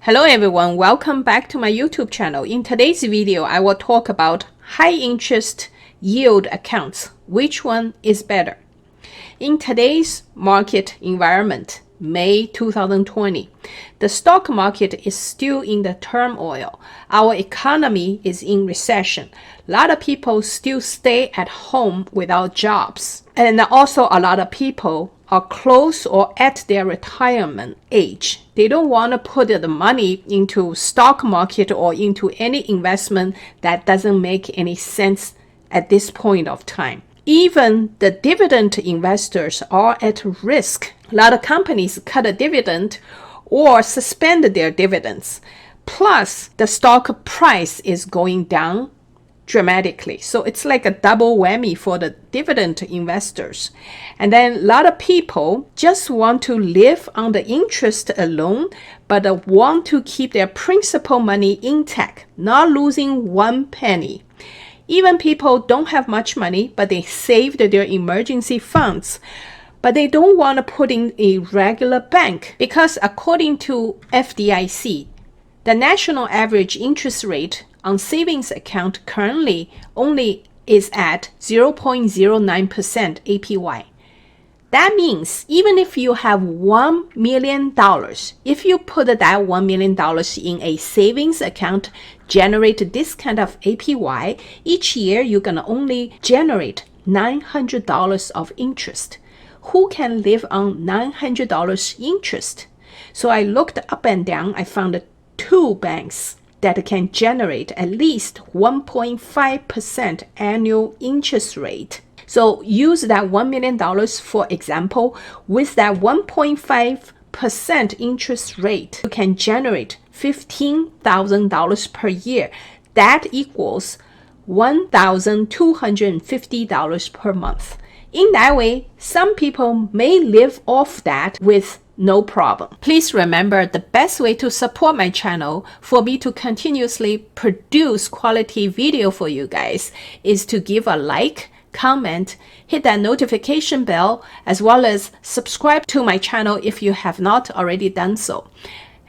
Hello everyone, welcome back to my YouTube channel. In today's video, I will talk about high interest yield accounts. Which one is better? In today's market environment, May 2020, the stock market is still in the turmoil. Our economy is in recession. A lot of people still stay at home without jobs. And also a lot of people are close or at their retirement age. They don't want to put the money into stock market or into any investment that doesn't make any sense at this point of time. Even the dividend investors are at risk. A lot of companies cut a dividend or suspend their dividends. Plus, the stock price is going down dramatically. So it's like a double whammy for the dividend investors. And then a lot of people just want to live on the interest alone, but want to keep their principal money intact, not losing one penny. Even people don't have much money, but they saved their emergency funds. But they don't want to put in a regular bank because according to FDIC, the national average interest rate on savings account currently only is at 0.09% APY. That means even if you have $1 million, if you put that $1 million in a savings account, generate this kind of APY, each year you're going to only generate $900 of interest. Who can live on $900 interest? So I looked up and down, I found two banks that can generate at least 1.5% annual interest rate. So use that $1 million for example. With that 1.5% interest rate, you can generate $15,000 per year. That equals $1,250 per month. In that way, some people may live off that with no problem. Please remember, the best way to support my channel for me to continuously produce quality video for you guys is to give a like, comment, hit that notification bell, as well as subscribe to my channel if you have not already done so.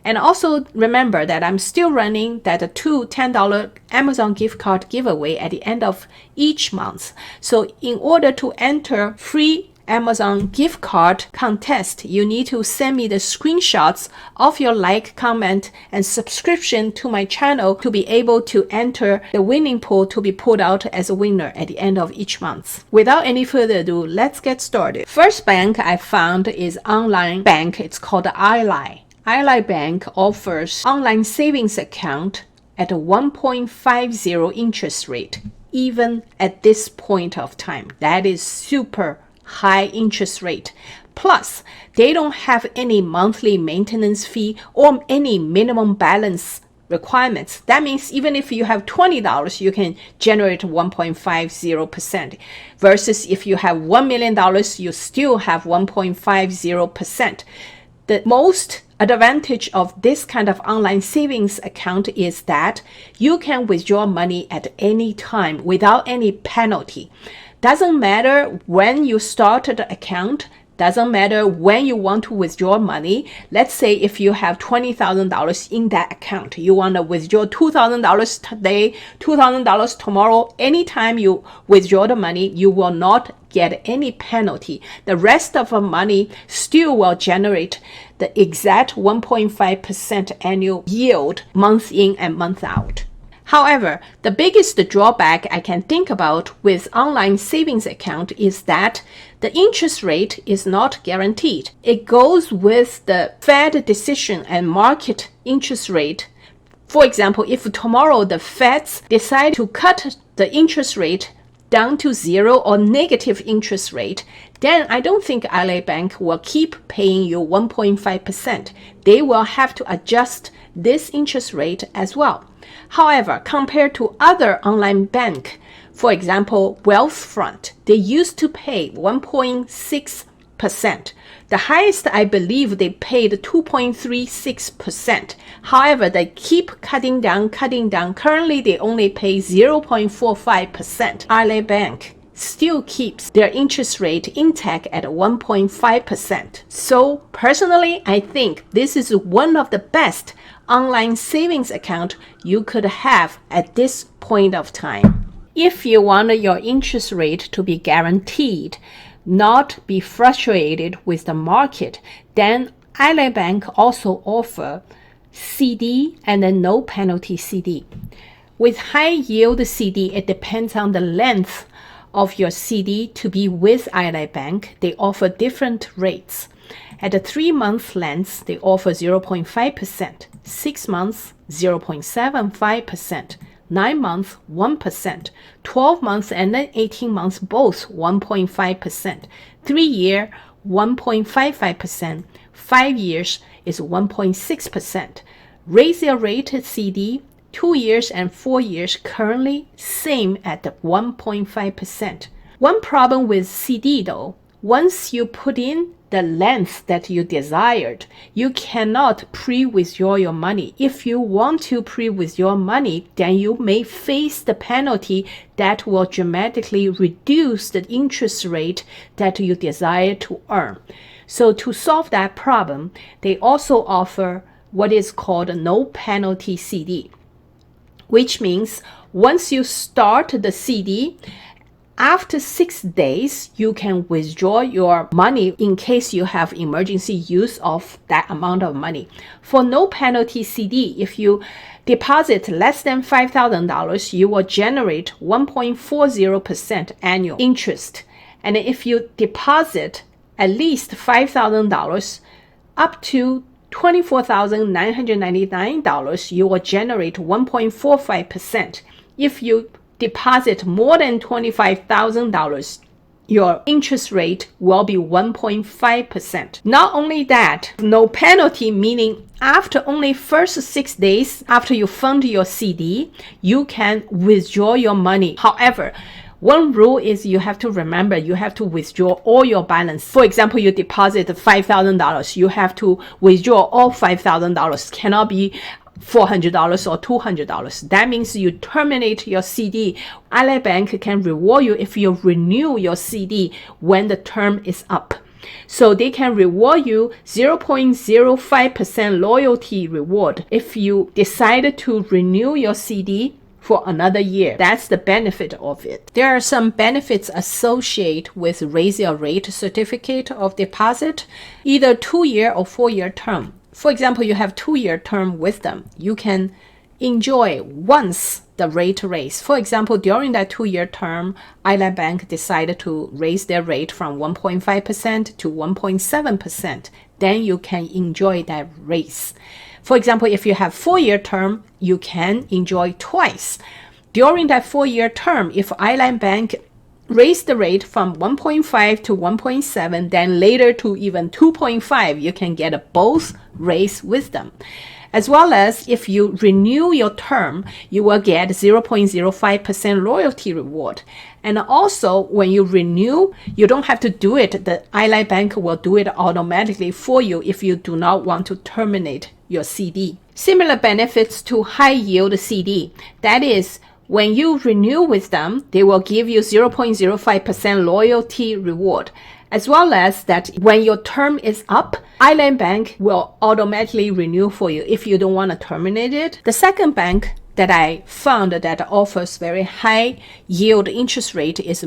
And also remember that I'm still running that two $10 Amazon gift card giveaway at the end of each month. So in order to enter free Amazon gift card contest, you need to send me the screenshots of your like, comment, and subscription to my channel to be able to enter the winning pool to be pulled out as a winner at the end of each month. Without any further ado, let's get started. First bank I found is online bank. It's called Ally. Ally Bank offers online savings account at a 1.50 interest rate, even at this point of time. That is super high interest rate. Plus, they don't have any monthly maintenance fee or any minimum balance requirements. That means even if you have $20, you can generate 1.50%. Versus if you have $1 million, you still have 1.50%. The most advantage of this kind of online savings account is that you can withdraw money at any time without any penalty. Doesn't matter when you started the account, doesn't matter when you want to withdraw money. Let's say if you have $20,000 in that account, you want to withdraw $2,000 today, $2,000 tomorrow. Anytime you withdraw the money, you will not get any penalty. The rest of the money still will generate the exact 1.5% annual yield month in and month out. However, the biggest drawback I can think about with online savings account is that the interest rate is not guaranteed. It goes with the Fed decision and market interest rate. For example, if tomorrow the Feds decide to cut the interest rate down to zero or negative interest rate, then I don't think Ally Bank will keep paying you 1.5%. They will have to adjust this interest rate as well. However, compared to other online bank, for example, Wealthfront, they used to pay 1.6%. The highest, I believe, they paid 2.36%. However, they keep cutting down. Currently, they only pay 0.45%. Ally Bank still keeps their interest rate intact at 1.5%. So personally, I think this is one of the best online savings account you could have at this point of time. If you want your interest rate to be guaranteed, not be frustrated with the market, then Ally Bank also offer CD and a no penalty CD. With high yield CD, it depends on the length of your CD to be with Ally Bank. They offer different rates. At the 3-month length, they offer 0.5%, 6 months 0.75%, 9 months 1%, 12 months and then 18 months both 1.5%, 3 year 1.55%, 5 years is 1.6%. Raise rated CD 2 years and 4 years currently same at 1.5%. One problem with CD though, once you put in the length that you desired, you cannot pre-withdraw your money. If you want to pre-withdraw money, then you may face the penalty that will dramatically reduce the interest rate that you desire to earn. So to solve that problem, they also offer what is called a no penalty CD, which means once you start the CD, after 6 days, you can withdraw your money in case you have emergency use of that amount of money. For no penalty CD, if you deposit less than $5,000, you will generate 1.40% annual interest. And if you deposit at least $5,000 up to $24,999, you will generate 1.45%. If you deposit more than $25,000, your interest rate will be 1.5%. Not only that, no penalty, meaning after only first 6 days after you fund your CD, you can withdraw your money. However, one rule is you have to remember you have to withdraw all your balance. For example, you deposit $5,000, you have to withdraw all $5,000. Cannot be $400 or $200. That means you terminate your CD. Ally Bank can reward you if you renew your CD when the term is up. So they can reward you 0.05% loyalty reward if you decide to renew your CD for another year. That's the benefit of it. There are some benefits associated with raise your rate certificate of deposit, either 2-year or 4-year term. For example, you have 2-year term with them. You can enjoy once the rate raise. For example, during that 2-year term, Ally Bank decided to raise their rate from 1.5% to 1.7%. Then you can enjoy that raise. For example, if you have 4-year term, you can enjoy twice. During that 4-year term, if Ally Bank raise the rate from 1.5 to 1.7, then later to even 2.5, you can get both raise with them. As well as if you renew your term, you will get 0.05% loyalty reward. And also when you renew, you don't have to do it. The Ally Bank will do it automatically for you if you do not want to terminate your CD. Similar benefits to high yield CD. That is, when you renew with them, they will give you 0.05% loyalty reward. As well as that when your term is up, Ally Bank will automatically renew for you if you don't want to terminate it. The second bank that I found that offers very high yield interest rate is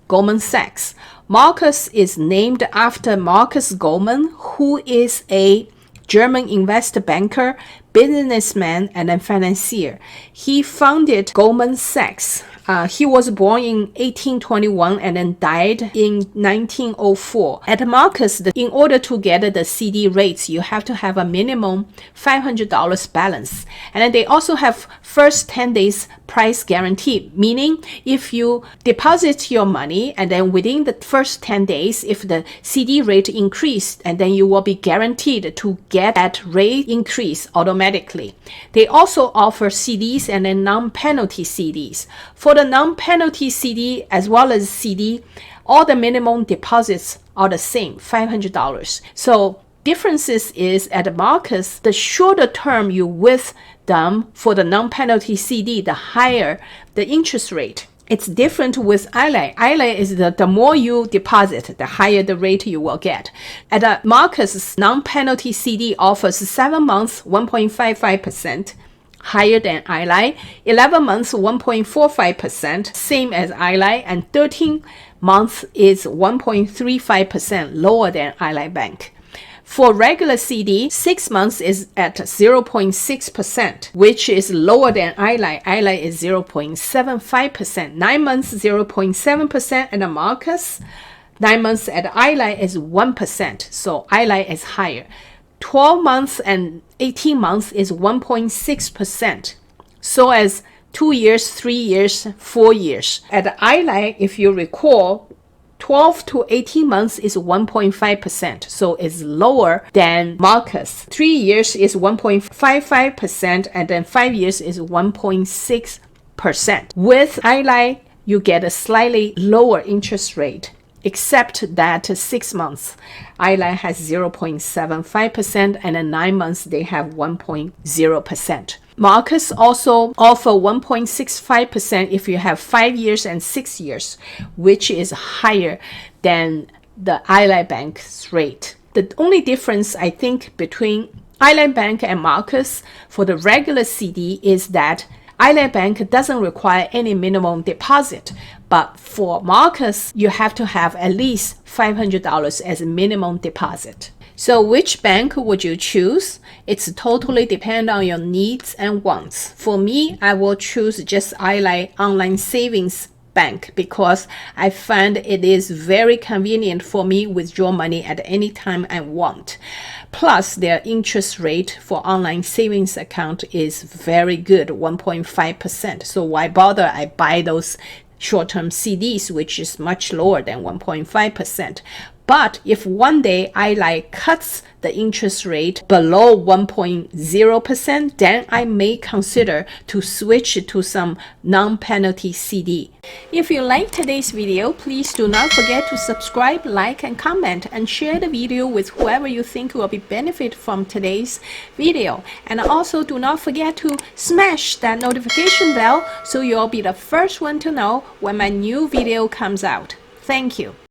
Goldman Sachs. Marcus is named after Marcus Goldman, who is a German investor banker, businessman, and a financier. He founded Goldman Sachs. He was born in 1821 and then died in 1904. At Marcus, in order to get the CD rates, you have to have a minimum $500 balance. And then they also have first 10 days price guarantee, meaning if you deposit your money and then within the first 10 days, if the CD rate increased, and then you will be guaranteed to get that rate increase automatically. They also offer CDs and then non-penalty CDs. For the non-penalty CD as well as CD, all the minimum deposits are the same, $500. So differences is at Marcus, the shorter term you with them for the non-penalty CD, the higher the interest rate. It's different with Ally. Ally is the more you deposit, the higher the rate you will get. At Marcus, non-penalty CD offers 7 months 1.55%, higher than Ally, 11 months 1.45%, same as Ally, and 13 months is 1.35% lower than Ally Bank. For regular CD, 6 months is at 0.6%, which is lower than Ally. Ally is 0.75%. 9 months, 0.7%, and the Marcus, 9 months at Ally is 1%, so Ally is higher. 12 months and 18 months is 1.6%. So as 2 years, 3 years, 4 years. At Ally, if you recall, 12 to 18 months is 1.5%, so it's lower than Marcus. 3 years is 1.55%, and then 5 years is 1.6%. With Ally, you get a slightly lower interest rate, except that 6 months, Ally has 0.75%, and in 9 months, they have 1.0%. Marcus also offer 1.65% if you have 5 years and 6 years, which is higher than the Ally Bank's rate. The only difference, I think, between Ally Bank and Marcus for the regular CD is that Ally Bank doesn't require any minimum deposit, but for Marcus, you have to have at least $500 as a minimum deposit. So which bank would you choose? It's totally depend on your needs and wants. For me, I will choose just Ally Online Savings Bank because I find it is very convenient for me withdraw money at any time I want. Plus, their interest rate for online savings account is very good, 1.5%. So why bother? I buy those short-term CDs, which is much lower than 1.5%. But if one day Ally cuts the interest rate below 1.0%, then I may consider to switch to some non-penalty CD. If you like today's video, please do not forget to subscribe, like, and comment, and share the video with whoever you think will be benefit from today's video. And also do not forget to smash that notification bell so you'll be the first one to know when my new video comes out. Thank you.